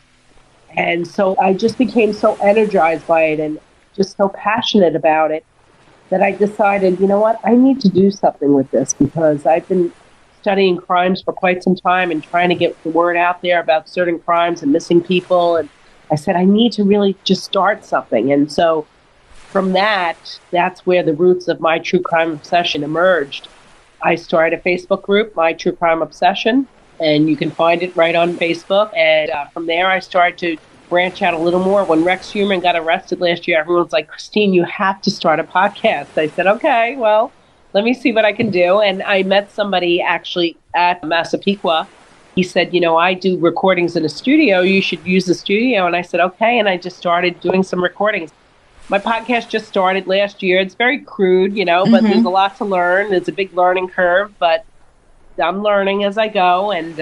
S2: And so I just became so energized by it and just so passionate about it that I decided, you know what, I need to do something with this, because I've been studying crimes for quite some time and trying to get the word out there about certain crimes and missing people. And I said, I need to really just start something. And so from that's where the roots of my true crime obsession emerged. I started a Facebook group, My True Crime Obsession, and you can find it right on Facebook. And from there, I started to branch out a little more. When Rex Heuermann got arrested last year, everyone's like, "Christine, you have to start a podcast." I said, "Okay, well, let me see what I can do." And I met somebody actually at Massapequa. He said, "I do recordings in a studio. You should use the studio." And I said, "Okay." And I just started doing some recordings. My podcast just started last year. It's very crude, but there's a lot to learn. There's a big learning curve, but I'm learning as I go. And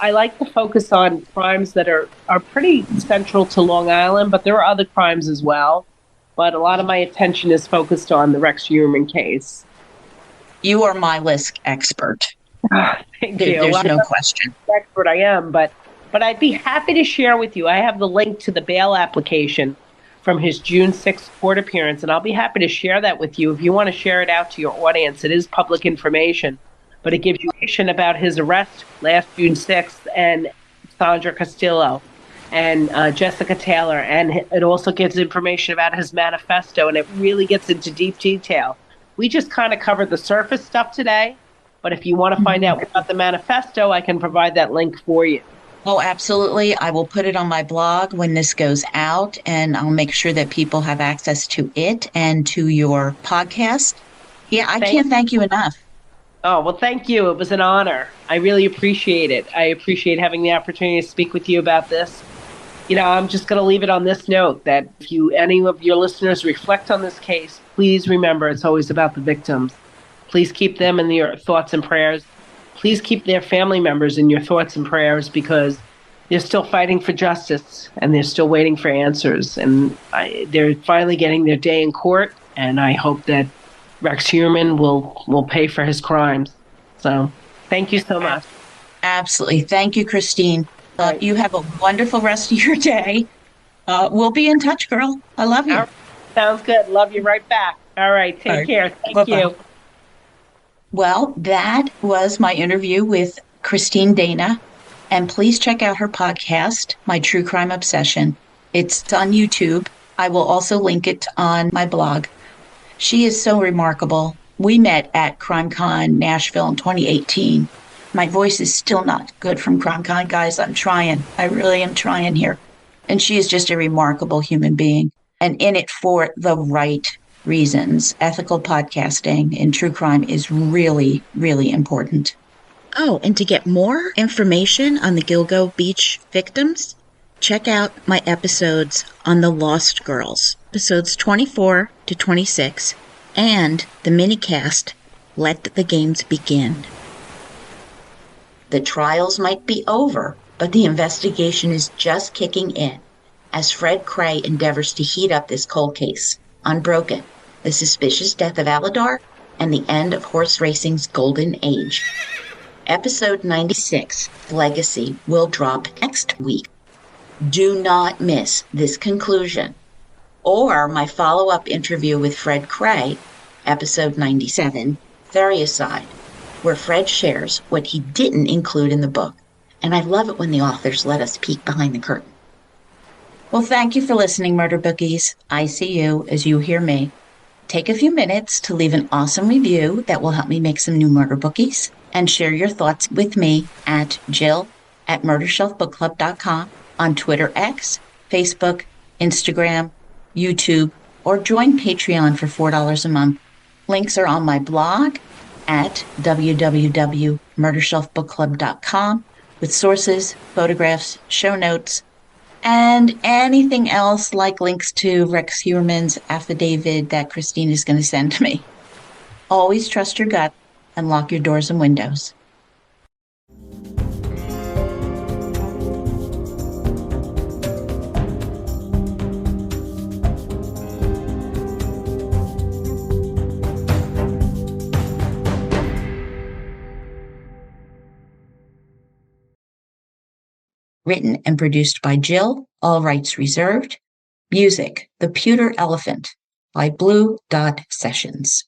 S2: I like to focus on crimes that are pretty central to Long Island, but there are other crimes as well. But a lot of my attention is focused on the Rex Heuermann case.
S1: You are my LISK expert.
S2: Thank you.
S1: There's no question.
S2: Expert I am, but I'd be happy to share with you. I have the link to the bail application from his June 6th court appearance, and I'll be happy to share that with you if you want to share it out to your audience. It is public information, but it gives you information about his arrest last June 6th and Sandra Castillo and Jessica Taylor, and it also gives information about his manifesto, and it really gets into deep detail. We just kind of covered the surface stuff today, but if you want to find out about the manifesto, I can provide that link for you.
S1: Oh, absolutely. I will put it on my blog when this goes out, and I'll make sure that people have access to it and to your podcast. Yeah, I can't thank you enough.
S2: Oh, well, thank you. It was an honor. I really appreciate it. I appreciate having the opportunity to speak with you about this. I'm just going to leave it on this note that if any of your listeners reflect on this case, please remember it's always about the victims. Please keep them in your thoughts and prayers. Please keep their family members in your thoughts and prayers, because they're still fighting for justice and they're still waiting for answers. And they're finally getting their day in court. And I hope that Rex Heuermann will pay for his crimes. So thank you so much.
S1: Absolutely. Thank you, Christine. You have a wonderful rest of your day. We'll be in touch, girl. I love you.
S2: Sounds good. Love you right back. All right.
S1: All
S2: Take
S1: right.
S2: care. Thank
S1: Bye-bye.
S2: you.
S1: Well, that was my interview with Christine Dana. And please check out her podcast, My True Crime Obsession. It's on YouTube. I will also link it on my blog. She is so remarkable. We met at CrimeCon Nashville in 2018. My voice is still not good from CrimeCon, guys. I'm trying. I really am trying here. And she is just a remarkable human being and in it for the right reasons. Ethical podcasting in true crime is really, really important. Oh, and to get more information on the Gilgo Beach victims, check out my episodes on the Lost Girls, episodes 24 to 26, and the minicast, Let the Games Begin. The trials might be over, but the investigation is just kicking in as Fred Cray endeavors to heat up this cold case, Unbroken, the suspicious death of Aladar, and the end of horse racing's golden age. Episode 96, Legacy, will drop next week. Do not miss this conclusion or my follow-up interview with Fred Cray, episode 97, Theriacide, where Fred shares what he didn't include in the book. And I love it when the authors let us peek behind the curtain. Well, thank you for listening, Murder Bookies. I see you as you hear me. Take a few minutes to leave an awesome review that will help me make some new Murder Bookies, and share your thoughts with me at jill@murdershelfbookclub.com, on Twitter X, Facebook, Instagram, YouTube, or join Patreon for $4 a month. Links are on my blog at www.murdershelfbookclub.com with sources, photographs, show notes, and anything else like links to Rex Heuermann's affidavit that Christine is going to send to me. Always trust your gut and lock your doors and windows. Written and produced by Jill, all rights reserved. Music, The Pewter Elephant by Blue Dot Sessions.